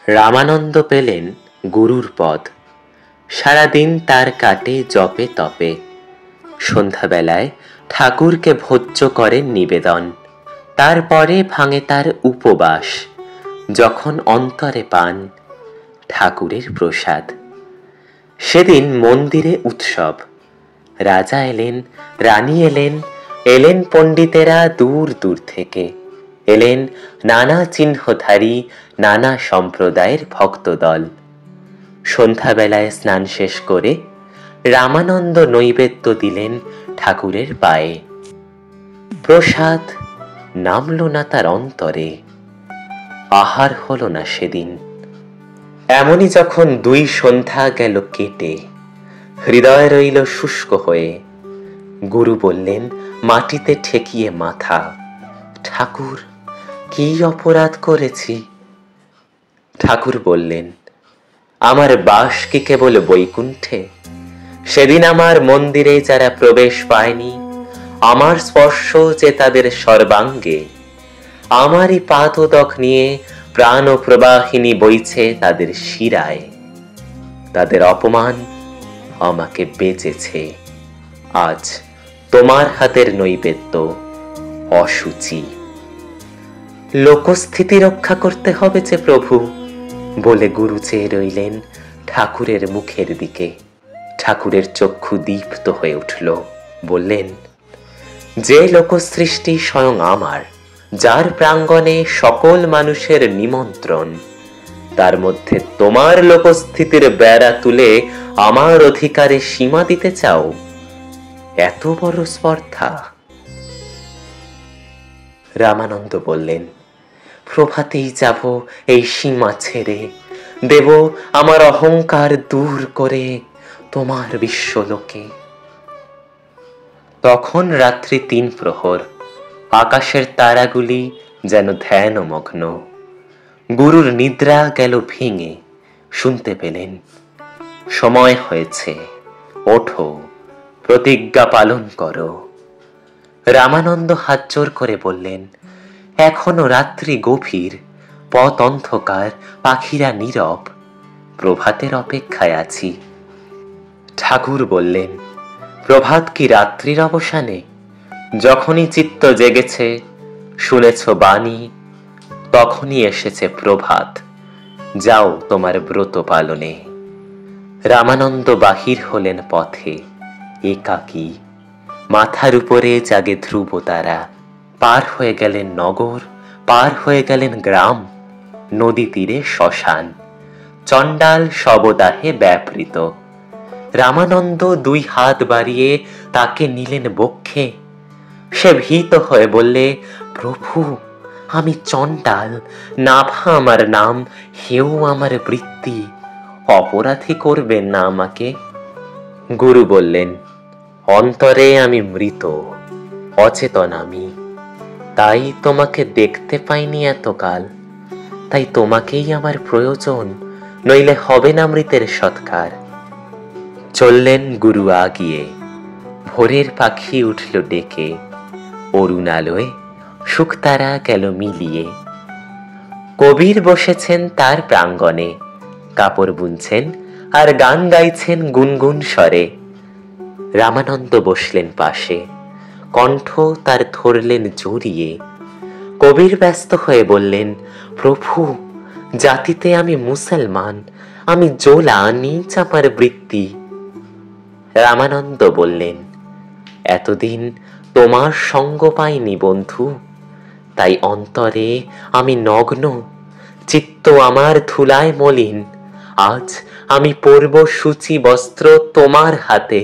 রামানন্দ পেলেন গুরুর পদ। সারাদিন তার কাটে জপে তপে। সন্ধ্যাবেলায় ঠাকুরকে ভোজ্য করেন নিবেদন। তারপরে ভাঙে তার উপবাস, যখন অন্তরে পান ঠাকুরের প্রসাদ। সেদিন মন্দিরে উৎসব। রাজা এলেন, রানী এলেন, এলেন পণ্ডিতেরা দূর দূর থেকে। এলেন নানা চিহ্নধারী, নানা সম্প্রদায়ের ভক্তদল। সন্ধ্যাবেলায় স্নান শেষ করে রামানন্দ নৈবেদ্য দিলেন ঠাকুরের পায়ে। প্রসাদ নামল না তার অন্তরে, আহার হলো না সেদিন। এমনই যখন 2 সন্ধ্যা গেল কেটে, হৃদয় রইল শুষ্ক হয়ে। গুরু বললেন মাটিতে ঠেকিয়ে মাথা, ঠাকুর কি অপরাধ করেছি? ঠাকুর বললেন, আমার বাস কি কেবল বৈকুণ্ঠে? সেদিন আমার মন্দিরে যারা প্রবেশ পায়নি, আমার স্পর্শ যে তাদের সর্বাঙ্গে। আমারই পাদোদক নিয়ে প্রাণ প্রবাহিনী বইছে তাদের শিরায়। তাদের অপমান আমাকে বেঁচেছে। আজ তোমার হাতের নৈবেদ্য অশুচি। লোকস্থিতি রক্ষা করতে হবে যে প্রভু, বলে গুরু চেয়ে রইলেন ঠাকুরের মুখের দিকে। ঠাকুরের চক্ষু দীপ্ত হয়ে উঠল। বললেন, যে লোকসৃষ্টি স্বয়ং আমার, যার প্রাঙ্গণে সকল মানুষের নিমন্ত্রণ, তার মধ্যে তোমার লোকস্থিতির বেড়া তুলে আমার অধিকারে সীমা দিতে চাও? এত বড় স্পর্ধা? রামানন্দ বললেন, প্রভাতেই যাব এই সীমা ছেড়ে, দেব আমার অহংকার দূর করে তোমার বিশ্বলোকে। তখন রাত্রি 3 প্রহর। আকাশের তারাগুলি যেন ধ্যানমগ্ন। গুরুর নিদ্রা গেল ভেঙে। শুনতে পেলেন, সময় হয়েছে, ওঠো, প্রতিজ্ঞা পালন করো। রামানন্দ হাত জোর করে বললেন, এখনো রাত্রি গভীর, পথ অন্ধকার, পাখিরা নীরব, প্রভাতের অপেক্ষায় আছি। ঠাকুর বললেন, প্রভাত কি রাত্রির অবসানে? যখনই চিত্ত জেগেছে, শুনেছ বাণী, তখনই এসেছে প্রভাত। যাও তোমার ব্রত পালনে। রামানন্দ বাহির হলেন পথে, একাকী। মাথার উপরে জাগে ধ্রুব তারা। পার হয়ে গেলেন নগর, পার হয়ে গেলেন গ্রাম, নদী তীরে শ্মশান। চণ্ডাল শবদাহে ব্যাপৃত। রামানন্দ 2 হাত বাড়িয়ে তাকে নিলেন বক্ষে। সে ভীত হয়ে বললে, প্রভু আমি চণ্ডাল, নাভা আমার নাম, হেউ আমার বৃত্তি, অপরাধী করবেন না আমাকে। গুরু বললেন, অন্তরে আমি মৃত, অচেতন আমি, তাই তোমাকে দেখতে পাইনি এতকাল। তাই তোমাকেই আমার প্রয়োজন, নইলে হবে না মৃতের সৎকার। চললেন গুরু আগিয়ে। ভোরের পাখি উঠল ডেকে, অরুণালয়ে শুকতারা গেল মিলিয়ে। কবির বসেছেন তার প্রাঙ্গণে, কাপড় বুনছেন আর গান গাইছেন গুনগুন স্বরে। রামানন্দ বসলেন পাশে, কণ্ঠ তার ধরলেন জড়িয়ে। কবির ব্যস্ত হয়ে বললেন, প্রভু জাতিতে আমি মুসলমান, আমি জোলা, নীচ আমার বৃত্তি। রামানন্দ বললেন, এতদিন তোমার সঙ্গ পাইনি বন্ধু, তাই অন্তরে আমি নগ্ন, চিত্ত আমার ধুলায় মলিন। আজ আমি পরব সূচি বস্ত্র তোমার হাতে,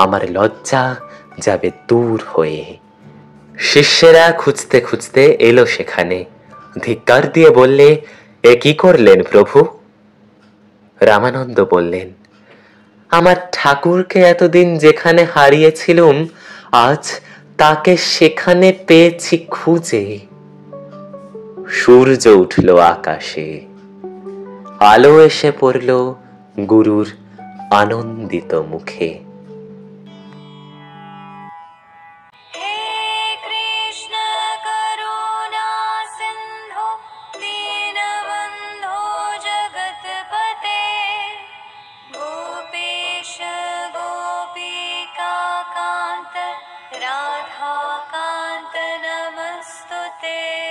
আমার লজ্জা যাবে দূর হয়ে। শিষ্যেরা খুঁজতে খুঁজতে এলো সেখানে। ধিক্কার দিয়ে বললে, এ কি করলেন প্রভু? রামানন্দ বললেন, আমার ঠাকুরকে এতদিন যেখানে হারিয়েছিলুম, আজ তাকে সেখানে পেয়েছি খুঁজে। সূর্য উঠল আকাশে, আলো এসে পড়ল গুরুর আনন্দিত মুখে। राधाकान्त नमस्तुते।